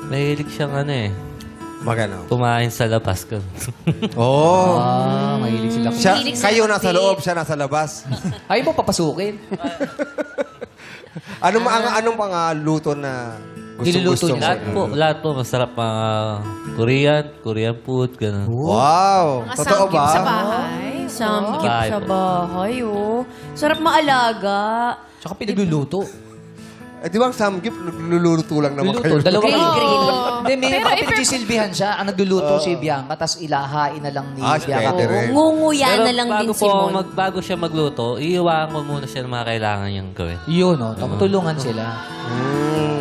Mahilig siyang ano eh. Magano? Kumain sa labas ko. Oh. Mahilig sila. Siya, Mahilig sa kayo nasa kape. loob, siya nasa labas. Ayaw mo papasukin. Anong mga luto na Niluluto gusto mo? niya. Lahat po, masarap mga Korean food, gano'n. Wow! Mga Totoo samgyup ba? sa bahay. Samgyup Bahay sa po. bahay, oh. Sarap maalaga. Tsaka pinagluluto. Eh, di ba ang samgyup, luluto lang naman kayo? Luluto. Dalawang Grill. Hindi, may Pero mga if- pinagsisilbihan siya. Ang nagluluto si Bianca, tapos ilahain na lang ni Bianca. pwede rin. Ngunguya Pero na lang din si po Mon. bago siya magluto, iiwanan ko muna siya ng mga kailangan niyang gawin. Yun, no? Tulungan sila.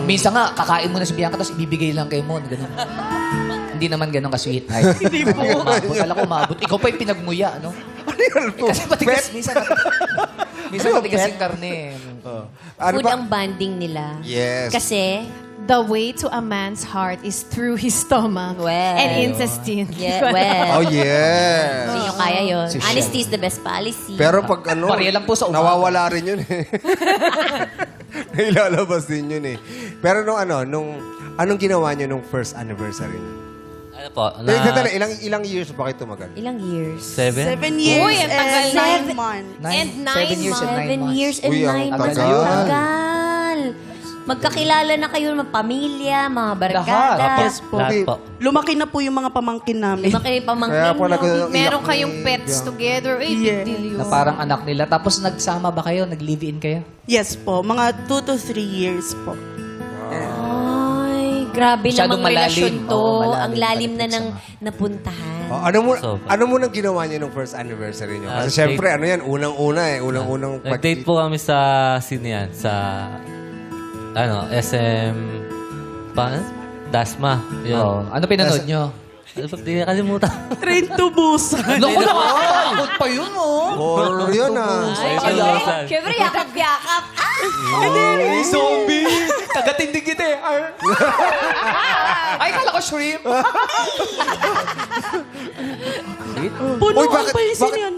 Minsan nga, kakain mo na si Bianca, tapos ibibigay lang kay Mon. Ganun. Hindi naman ganun ka-sweet. Hindi po. Umabot. Kala ko umabot. Ikaw pa yung pinagmuya, no? Kasi matigas. Minsan matigas yung karne. Ano Food ba? ang banding nila. Yes. Kasi, The way to a man's heart is through his stomach Well. and intestine. yeah, well, Oh, yes. hindi nyo kaya yun. Si Honesty is the best policy. Pero pag ano, Pareha lang po sa umaga. nawawala rin yun eh. Nailalabas din yun eh. Pero anong ginawa nyo nung first anniversary nyo? Ano po? Ilang years ba kayo tumagal? Ilang years? 7? 7 years Uy, ang tagal and na. 9 months. And 9 7 years and 9 7 months. years and Uy, ang 9 months. tagal. Tagal. Magkakilala na kayo ng pamilya, mga barkada. Lahat. Yes po. Lahat po. Lumaki na po yung mga pamangkin namin. Lima kayo pamangkin Kaya pala nyo. Meron iyak kayong ni pets Bianca. together. Uy, big Yeah. deal yun. Na parang anak nila. Tapos nagsama ba kayo? Nag-live-in kayo? Yes po. Mga 2 to 3 years po. Ay, grabe Masyadong namang relasyon malalim. to. Oo, malalim Ang lalim na pala ng pagsama. napuntahan. Oh, So, ano mo nang ginawa niyo nung first anniversary nyo? Kasi Date. syempre, ano yan, unang-una eh. Unang-unang Nag-date po kami sa sinian, sa SM Dasma. Yun. Oo. Ano pinanood nyo? Ano ba, di nakalimutan. Train to Busan. Naku, nakakatakot pa yun, oh. Horror yun ah. Ay, syempre, yakap-yakap. Zombie! Taga-tindig kita eh. Ay, kala ko shrimp. Puno Uy, ang paisin yan.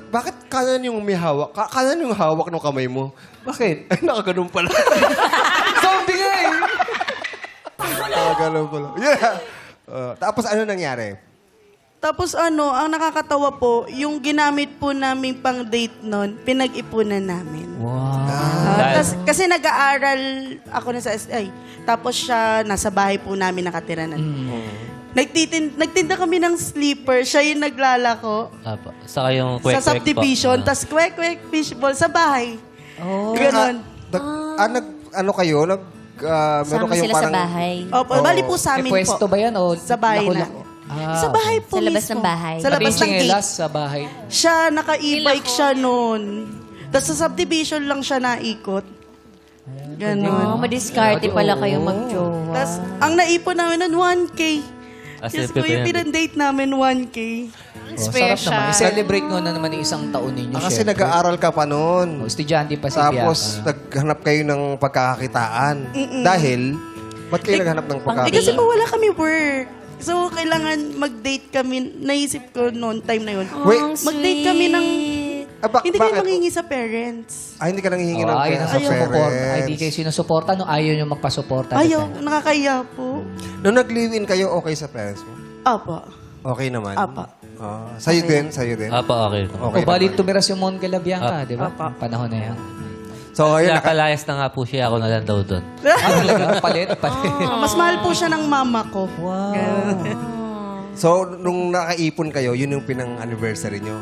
bakit kanan yung may hawak? Kanan yung hawak ng kamay mo? Bakit? Ay, nakaganon pala. Zombie nga eh. Nakaganon pala. Yeah. Tapos ano nangyari? Tapos ang nakakatawa po, yung ginamit po namin pang date nun, pinag-ipunan namin. Wow. Kasi nag-aaral ako na sa SI. Tapos siya, nasa bahay po namin nakatira na. Nagtinda kami ng sleeper. Siya yung naglalako Apo. Saka yung kwek-kwek sa subdivision. po. Tapos kwek-kwek fishball sa bahay. Oh. Ganon. Ano kayo? Meron Sama kayong sila sa parang... bahay. Opo, bali po sa May amin pwesto po. ba yan o Sa bahay na. lako-lako? Ah, Sa bahay po Sa labas mismo. ng bahay. Sa labas ng gate. Tsinelas sa bahay. Siya, naka-e-bike siya noon. Tapos sa subdivision lang siya naikot. Oh, Ganon. madiskarte pala kayo mag-jowa. Tapos, ang naipon namin nun, 1K. As Yes if po, ito yung yan. pinandate namin, 1K. Sarap Special. naman. I-celebrate mo na naman yung isang taon ninyo. kasi syempre. nag-aaral ka pa noon. Oh, estudyante pa si Tapos, Bianca. naghanap kayo ng pagkakakitaan. Dahil, ba't kayo naghanap ng Eh, pagkakakitaan? kasi po wala kami work. So, kailangan mag-date kami. Naisip ko noon, time na yun. Wait. Ang Mag-date kami ng... Hindi kayo bakit? manghingi sa parents. Ay, hindi ka nanghihingi ng Ay, pera sa Ay, di parents. kayo sinusuporta. No? Ayaw nyo magpasuporta. Ayaw, nakakaya po. Nung nag-live-in kayo, okay sa parents mo? Apa. Okay naman? Apa. Sa'yo din? Sa'yo din? Apo, okay. Okay O, bali naman. tumira si Mon kay Bianca, di ba? Apa. Panahon na yan. So, ayun, Nakalayas na nga po siya, ako na lang daw doon. Talaga? Palit? Mas mahal po siya ng mama ko. Wow. so, nung nakaipon kayo, yun yung pinang-anniversary nyo.